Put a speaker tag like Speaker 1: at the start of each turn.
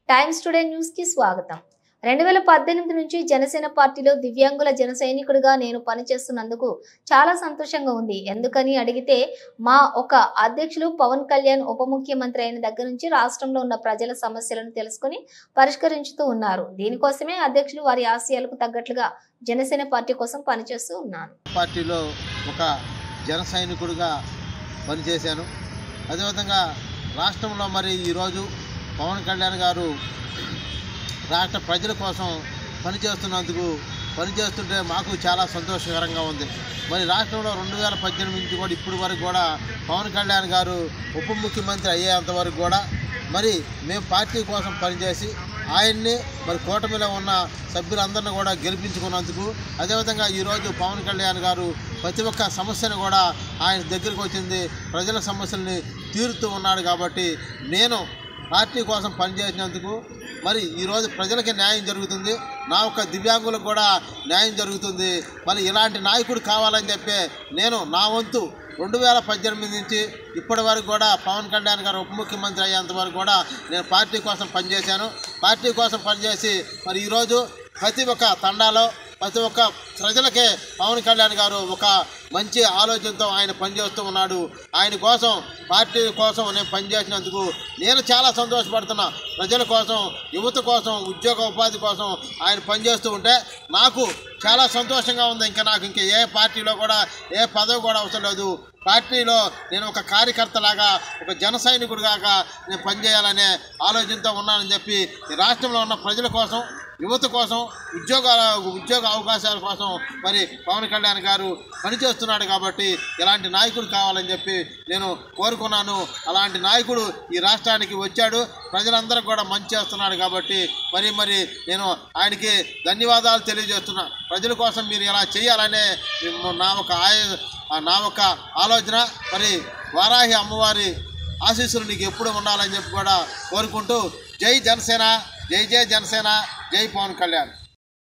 Speaker 1: Times today news కి స్వాగతం. 2018 నుంచి జనసేన పార్టీలో దివ్యాంగుల జన సైనికుడిగా నేను పనిచేస్తున్నందుకు చాలా సంతోషంగా ఉంది. ఎందుకని అడిగితే మా ఒక అధ్యక్షులు పవన్ కళ్యాణ్ ఉప ముఖ్యమంత్రి అయిన దగ్గర నుంచి రాష్ట్రంలో ఉన్న ప్రజల సమస్యలను తెలుసుకుని పరిష్కరించుతూ ఉన్నారు. దీనికోసమే అధ్యక్షులు వారి ఆశయాలకు తగ్గట్లుగా జనసేన పార్టీ కోసం పనిచేస్తూ ఉన్నాను.
Speaker 2: పార్టీలో ఒక జన సైనికుడిగా పనిచేశాను. అదేవిధంగా రాష్ట్రంలో మరి ఈరోజు పవన్ కళ్యాణ్ గారు రాష్ట్ర ప్రజల కోసం పనిచేస్తుంటే మాకు చాలా సంతోషకరంగా ఉంది. మరి రాష్ట్రంలో 2018 నుంచి కూడా ఇప్పటి వరకు కూడా పవన్ కళ్యాణ్ గారు ఉప ముఖ్యమంత్రి అయ్యేంత వరకు కూడా మరి మేము పార్టీ కోసం పనిచేసి ఆయన్ని మరి కూటమిలో ఉన్న సభ్యులందరినీ కూడా గెలిపించుకున్నందుకు, అదేవిధంగా ఈరోజు పవన్ కళ్యాణ్ గారు ప్రతి ఒక్క సమస్యను కూడా ఆయన దగ్గరికి వచ్చింది, ప్రజల సమస్యల్ని తీరుతూ ఉన్నాడు. కాబట్టి నేను పార్టీ కోసం పనిచేసినందుకు మరి ఈరోజు ప్రజలకి న్యాయం జరుగుతుంది, నా ఒక్క దివ్యాంగులకు కూడా న్యాయం జరుగుతుంది. మరి ఇలాంటి నాయకుడు కావాలని చెప్పి నేను నా వంతు 2018 నుంచి ఇప్పటి వరకు కూడా పవన్ కళ్యాణ్ గారు ఉప ముఖ్యమంత్రి అయ్యేంత వరకు కూడా నేను పార్టీ కోసం పనిచేశాను. పార్టీ కోసం పనిచేసి మరి ఈరోజు ప్రతి ఒక్క తండాలో ప్రతి ఒక్క ప్రజలకే పవన్ కళ్యాణ్ గారు ఒక మంచి ఆలోచనతో ఆయన పనిచేస్తూ ఉన్నాడు. ఆయన కోసం పార్టీ కోసం నేను పనిచేసినందుకు నేను చాలా సంతోషపడుతున్నా. ప్రజల కోసం, యువత కోసం, ఉద్యోగ ఉపాధి కోసం ఆయన పనిచేస్తూ ఉంటే నాకు చాలా సంతోషంగా ఉంది. నాకు ఏ పార్టీలో కూడా ఏ పదవి కూడా అవసరం లేదు. పార్టీలో నేను ఒక కార్యకర్తలాగా, ఒక జన సైనికుడిగా నేను పనిచేయాలనే ఆలోచనతో ఉన్నానని చెప్పి ఈ రాష్ట్రంలో ఉన్న ప్రజల కోసం, యువత కోసం, ఉద్యోగ అవకాశాల కోసం మరి పవన్ కళ్యాణ్ గారు పనిచేస్తున్నాడు. కాబట్టి ఇలాంటి నాయకుడు కావాలని చెప్పి నేను కోరుకున్నాను. అలాంటి నాయకుడు ఈ రాష్ట్రానికి వచ్చాడు, ప్రజలందరికీ కూడా మంచి చేస్తున్నాడు. కాబట్టి మరి నేను ఆయనకి ధన్యవాదాలు తెలియజేస్తున్నా. ప్రజల కోసం మీరు ఇలా చేయాలనే నా ఒక ఆలోచన. మరి వారాహి అమ్మవారి ఆశీస్సులు నీకు ఎప్పుడు ఉండాలని చెప్పి కూడా కోరుకుంటూ జై జనసేన, జై జనసేన, జై పవన్ కళ్యాణ్.